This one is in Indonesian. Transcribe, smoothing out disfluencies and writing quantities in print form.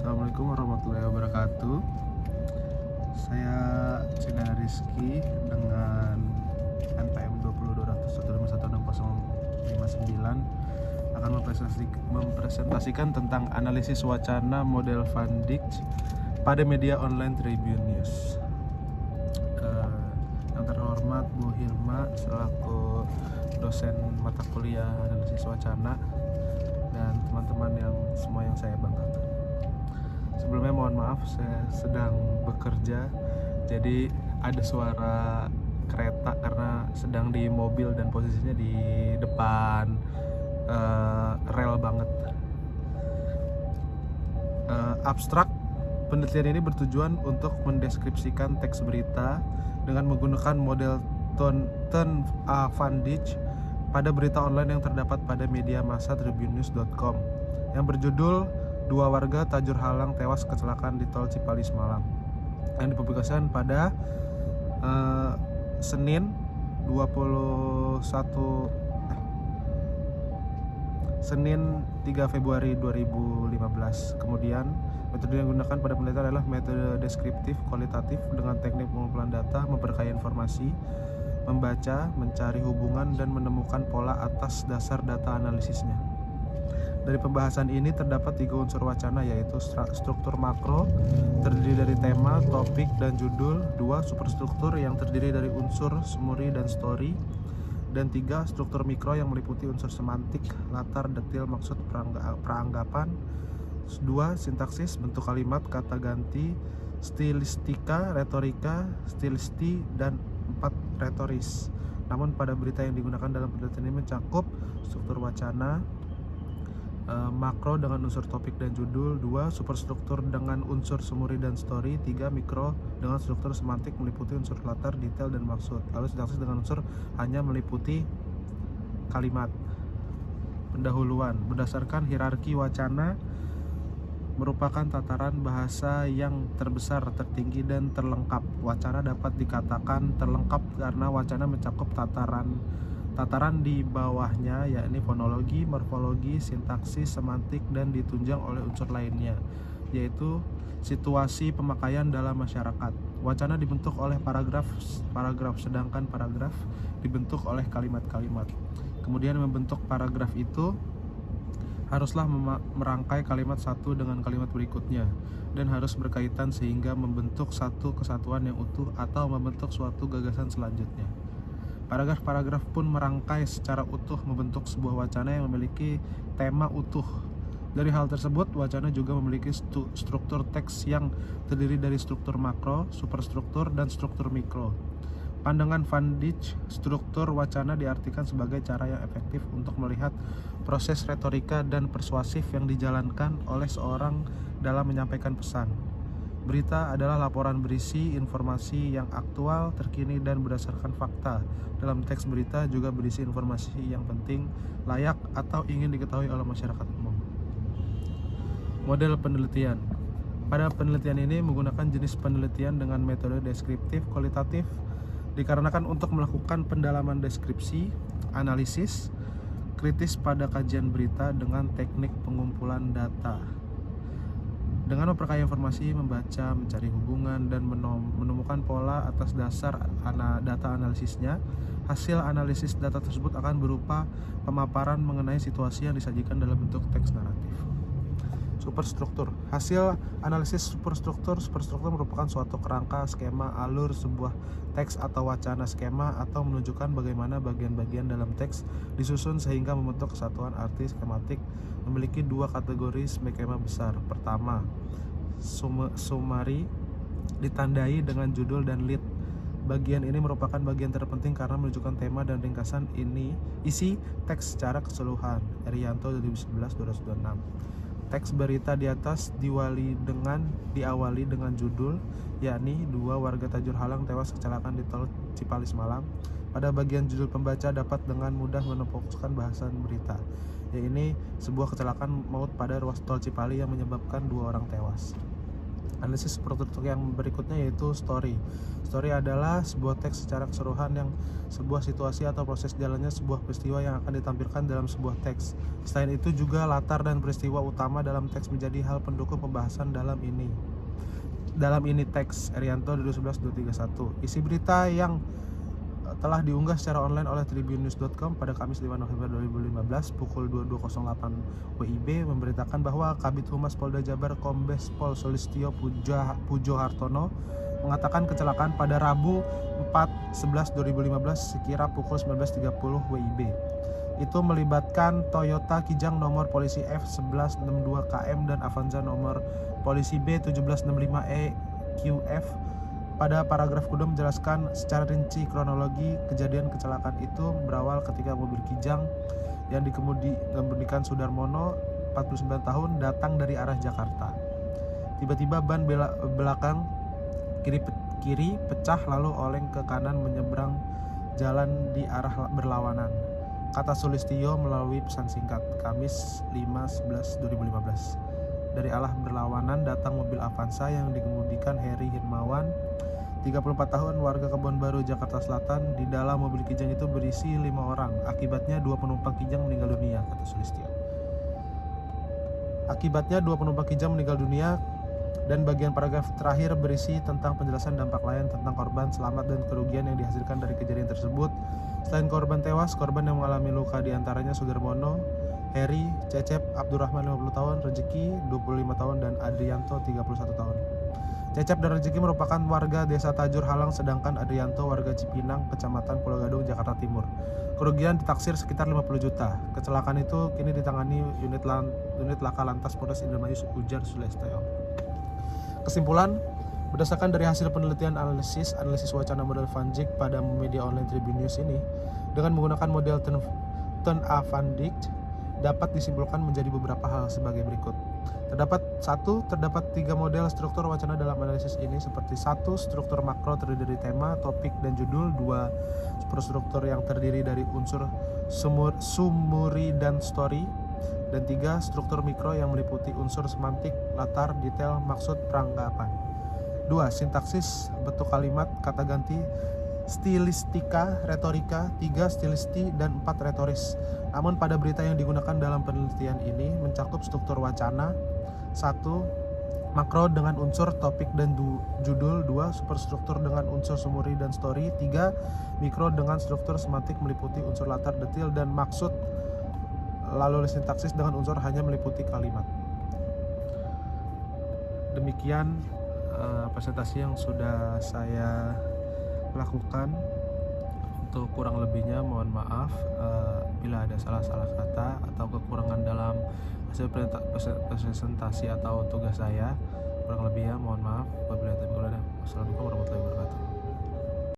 Assalamualaikum warahmatullahi wabarakatuh. Saya Cina Rizky dengan NPM 20200116059 akan mempresentasikan tentang analisis wacana model Van Dijk pada media online Tribun News. Yang terhormat Bu Hilma selaku dosen mata kuliah analisis wacana dan teman-teman yang semua yang saya banggakan. Sebelumnya mohon maaf, saya sedang bekerja, jadi ada suara kereta karena sedang di mobil dan posisinya di depan rel banget. Abstrak penelitian ini bertujuan untuk mendeskripsikan teks berita dengan menggunakan model Thornton Van Dijk pada berita online yang terdapat pada media massa tribunnews.com yang berjudul "Dua warga Tajur Halang tewas kecelakaan di tol Cipali Semalam", yang dipublikasikan pada Senin 3 Februari 2015. Kemudian metode yang digunakan pada penelitian adalah metode deskriptif kualitatif dengan teknik pengumpulan data, memperkaya informasi, membaca, mencari hubungan, dan menemukan pola atas dasar data analisisnya. Dari pembahasan ini terdapat 3 unsur wacana, yaitu struktur makro terdiri dari tema, topik, dan judul. 2. Superstruktur yang terdiri dari unsur summary dan story. Dan 3. Struktur mikro yang meliputi unsur semantik, latar, detil, maksud, peranggapan. 2. Sintaksis, bentuk kalimat, kata ganti, stilistika, retorika, stilisti, dan 4. Retoris. Namun pada berita yang digunakan dalam penelitian ini mencakup struktur wacana, makro dengan unsur topik dan judul. 2. Superstruktur dengan unsur summary dan story. 3. Mikro dengan struktur semantik meliputi unsur latar, detail, dan maksud. Lalu sintaksis dengan unsur hanya meliputi kalimat. Pendahuluan. Berdasarkan hierarki wacana merupakan tataran bahasa yang terbesar, tertinggi, dan terlengkap. Wacana dapat dikatakan terlengkap karena wacana mencakup tataran di bawahnya, yakni fonologi, morfologi, sintaksis, semantik, dan ditunjang oleh unsur lainnya, yaitu situasi pemakaian dalam masyarakat. Wacana dibentuk oleh paragraf, sedangkan paragraf dibentuk oleh kalimat-kalimat. Kemudian membentuk paragraf itu haruslah merangkai kalimat satu dengan kalimat berikutnya dan harus berkaitan sehingga membentuk satu kesatuan yang utuh atau membentuk suatu gagasan selanjutnya. Paragraf-paragraf pun merangkai secara utuh membentuk sebuah wacana yang memiliki tema utuh. Dari hal tersebut, wacana juga memiliki struktur teks yang terdiri dari struktur makro, superstruktur, dan struktur mikro. Pandangan Van Dijk, struktur wacana diartikan sebagai cara yang efektif untuk melihat proses retorika dan persuasif yang dijalankan oleh seorang dalam menyampaikan pesan. Berita adalah laporan berisi informasi yang aktual, terkini, dan berdasarkan fakta. Dalam teks berita juga berisi informasi yang penting, layak, atau ingin diketahui oleh masyarakat umum. Model penelitian. Pada penelitian ini menggunakan jenis penelitian dengan metode deskriptif kualitatif dikarenakan untuk melakukan pendalaman deskripsi, analisis, kritis pada kajian berita dengan teknik pengumpulan data. Dengan memperkaya informasi, membaca, mencari hubungan, dan menemukan pola atas dasar data analisisnya, hasil analisis data tersebut akan berupa pemaparan mengenai situasi yang disajikan dalam bentuk teks naratif. Superstruktur. Hasil analisis superstruktur merupakan suatu kerangka, skema, alur sebuah teks atau wacana. Skema atau menunjukkan bagaimana bagian-bagian dalam teks disusun sehingga membentuk kesatuan arti. Skematik memiliki 2 kategori skema besar. Pertama, summary ditandai dengan judul dan lead. Bagian ini merupakan bagian terpenting karena menunjukkan tema dan ringkasan isi teks secara keseluruhan. Erianto 2011-226. Teks berita di atas diawali dengan judul, yakni 2 warga Tajur Halang tewas kecelakaan di tol Cipali Semalam. Pada bagian judul, pembaca dapat dengan mudah menemukan bahasan berita, yaitu sebuah kecelakaan maut pada ruas tol Cipali yang menyebabkan 2 orang tewas. Analisis struktur yang berikutnya yaitu story. Story adalah sebuah teks secara keseluruhan yang sebuah situasi atau proses jalannya sebuah peristiwa yang akan ditampilkan dalam sebuah teks. Selain itu juga latar dan peristiwa utama dalam teks menjadi hal pendukung pembahasan dalam ini teks. Erianto 2011-231. Isi berita yang telah diunggah secara online oleh tribunnews.com pada Kamis 5 November 2015 pukul 22.08 WIB memberitakan bahwa Kabid Humas Polda Jabar Kombes Pol Sulistyo Pujo Hartono mengatakan kecelakaan pada Rabu 4/11/2015 sekira pukul 19.30 WIB. Itu melibatkan Toyota Kijang nomor polisi F1162KM dan Avanza nomor polisi B1765E QF. Pada paragraf kedua menjelaskan secara rinci kronologi kejadian kecelakaan itu berawal ketika mobil Kijang yang dikemudikan Sudarmono 49 tahun datang dari arah Jakarta. Tiba-tiba ban belakang kiri pecah lalu oleng ke kanan menyeberang jalan di arah berlawanan, kata Sulistyo melalui pesan singkat Kamis 5/11/2015. Dari arah berlawanan datang mobil Avanza yang dikemudikan Heri Hirmawan 34 tahun warga Kebon Baru, Jakarta Selatan. Di dalam mobil Kijang itu berisi 5 orang. Akibatnya 2 penumpang Kijang meninggal dunia, kata Sulistyo. Dan bagian paragraf terakhir berisi tentang penjelasan dampak lain tentang korban selamat dan kerugian yang dihasilkan dari kejadian tersebut. Selain korban tewas, korban yang mengalami luka diantaranya Sudarmono, Heri, Cecep, Abdurrahman 50 tahun, Rezeki 25 tahun, dan Adrianto 31 tahun. Cecep dan Rezeki merupakan warga desa Tajur Halang, sedangkan Adrianto warga Cipinang, Kecamatan Pulau Gadung, Jakarta Timur. Kerugian ditaksir sekitar 50 juta. Kecelakaan itu kini ditangani unit Laka Lantas Polres Indramayu, ujar Sulistyo. Kesimpulan, berdasarkan dari hasil penelitian analisis wacana model Van Dijk pada media online Tribun News ini, dengan menggunakan model Turn A Van Dijk dapat disimpulkan menjadi beberapa hal sebagai berikut. Terdapat 3 model struktur wacana dalam analisis ini, seperti 1. Struktur makro terdiri dari tema, topik, dan judul. 2. Superstruktur yang terdiri dari unsur sumuri dan story. Dan 3. Struktur mikro yang meliputi unsur semantik, latar, detail, maksud, peranggapan. 2. Sintaksis, bentuk kalimat, kata ganti, stilistika, retorika. 3. Stilisti, dan 4. Retoris. Namun pada berita yang digunakan dalam penelitian ini mencakup struktur wacana 1. Makro dengan unsur topik dan judul. 2. Superstruktur dengan unsur sumuri dan story. 3. Mikro dengan struktur semantik meliputi unsur latar, detail, dan maksud. Lalu sintaksis dengan unsur hanya meliputi kalimat. Demikian presentasi yang sudah saya lakukan. Untuk kurang lebihnya mohon maaf bila ada salah-salah kata atau kekurangan dalam hasil presentasi atau tugas saya. Kurang lebihnya mohon maaf. Wabillahi